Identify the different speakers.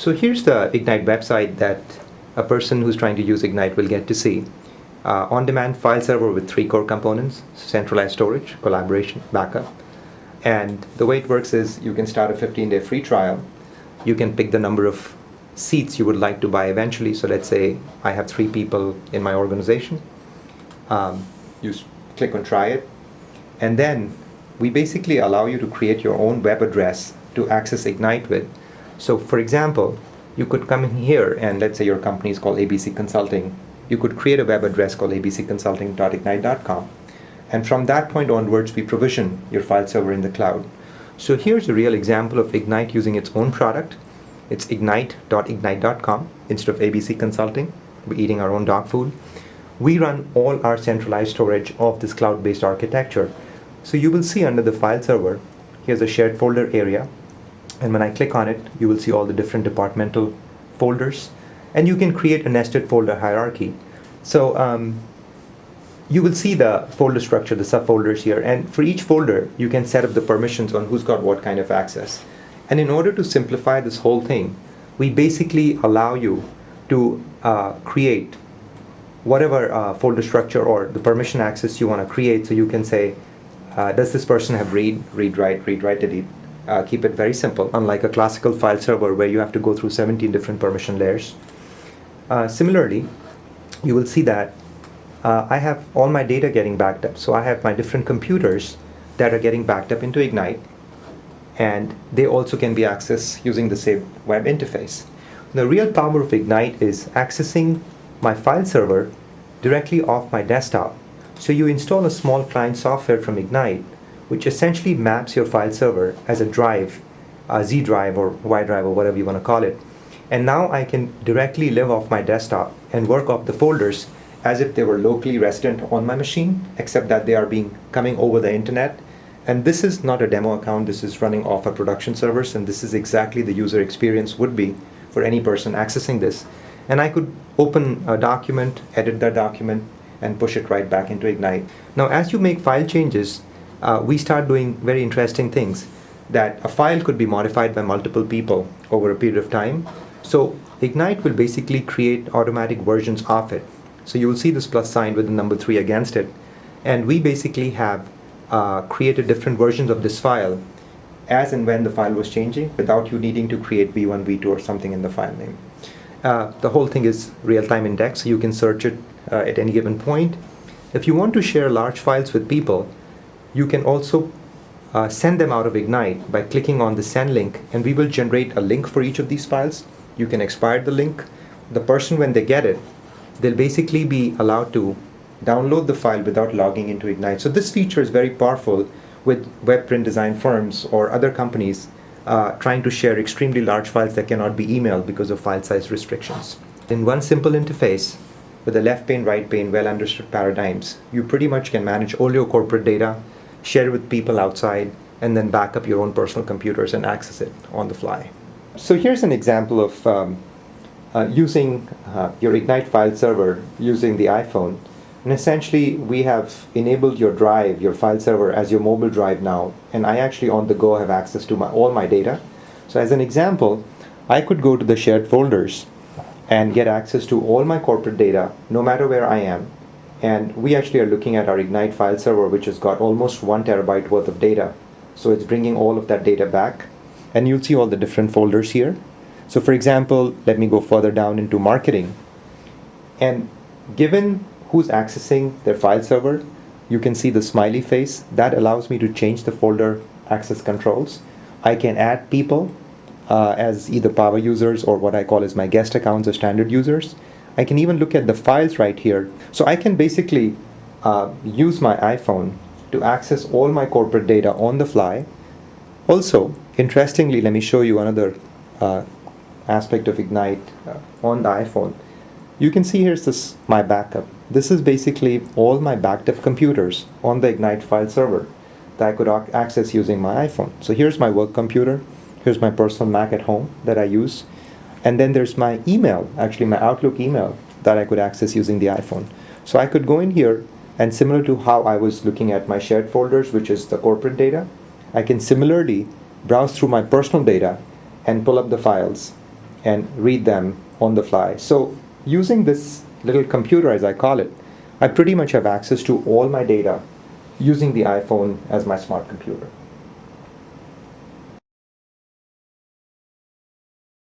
Speaker 1: So here's the Egnyte website that a person who's trying to use Egnyte will get to see. On-demand file server with 3 core components: centralized storage, collaboration, backup. And the way it works is you can start a 15-day free trial. You can pick the number of seats you would like to buy eventually. So let's say I have 3 people in my organization. You click on try it. And then we basically allow you to create your own web address to access Egnyte with. So for example, you could come in here and let's say your company is called ABC Consulting. You could create a web address called abcconsulting.egnyte.com. And from that point onwards, we provision your file server in the cloud. So here's a real example of Egnyte using its own product. It's egnyte.egnyte.com. Instead of ABC Consulting, we're eating our own dog food. We run all our centralized storage of this cloud-based architecture. So you will see under the file server, here's a shared folder area. And when I click on it, you will see all the different departmental folders. And you can create a nested folder hierarchy. So you will see the folder structure, the subfolders here. And for each folder, you can set up the permissions on who's got what kind of access. And in order to simplify this whole thing, we basically allow you to create whatever folder structure or the permission access you want to create. So you can say, does this person have read, write, delete? Keep it very simple, unlike a classical file server where you have to go through 17 different permission layers. Similarly, you will see that I have all my data getting backed up. So I have my different computers that are getting backed up into Egnyte, and they also can be accessed using the same web interface. The real power of Egnyte is accessing my file server directly off my desktop. So you install a small client software from Egnyte, which essentially maps your file server as a drive, a Z drive or Y drive or whatever you want to call it. And now I can directly live off my desktop and work off the folders as if they were locally resident on my machine, except that they are coming over the internet. And this is not a demo account, this is running off our production servers, and this is exactly the user experience would be for any person accessing this. And I could open a document, edit that document, and push it right back into Egnyte. Now, as you make file changes, we start doing very interesting things, that a file could be modified by multiple people over a period of time. So Egnyte will basically create automatic versions of it. So you will see this plus sign with the number 3 against it. And we basically have created different versions of this file as and when the file was changing without you needing to create v1, v2 or something in the file name. The whole thing is real-time indexed, so you can search it at any given point. If you want to share large files with people, you can also send them out of Egnyte by clicking on the send link, and we will generate a link for each of these files. You can expire the link. The person, when they get it, they'll basically be allowed to download the file without logging into Egnyte. So this feature is very powerful with web print design firms or other companies trying to share extremely large files that cannot be emailed because of file size restrictions. In one simple interface, with a left pane, right pane, well understood paradigms, you pretty much can manage all your corporate data, share it with people outside, and then back up your own personal computers and access it on the fly. So here's an example of using your Egnyte file server using the iPhone. And essentially, we have enabled your drive, your file server, as your mobile drive now. And I actually, on the go, have access to all my data. So as an example, I could go to the shared folders and get access to all my corporate data, no matter where I am. And we actually are looking at our Egnyte file server, which has got almost 1 terabyte worth of data. So it's bringing all of that data back. And you'll see all the different folders here. So for example, let me go further down into marketing. And given who's accessing their file server, you can see the smiley face. That allows me to change the folder access controls. I can add people as either power users or what I call as my guest accounts or standard users. I can even look at the files right here. So I can basically use my iPhone to access all my corporate data on the fly. Also, interestingly, let me show you another aspect of Egnyte on the iPhone. You can see here's my backup. This is basically all my backed up computers on the Egnyte file server that I could access using my iPhone. So here's my work computer. Here's my personal Mac at home that I use. And then there's my email, actually my Outlook email that I could access using the iPhone. So I could go in here, and similar to how I was looking at my shared folders, which is the corporate data, I can similarly browse through my personal data and pull up the files and read them on the fly. So using this little computer, as I call it, I pretty much have access to all my data using the iPhone as my smart computer.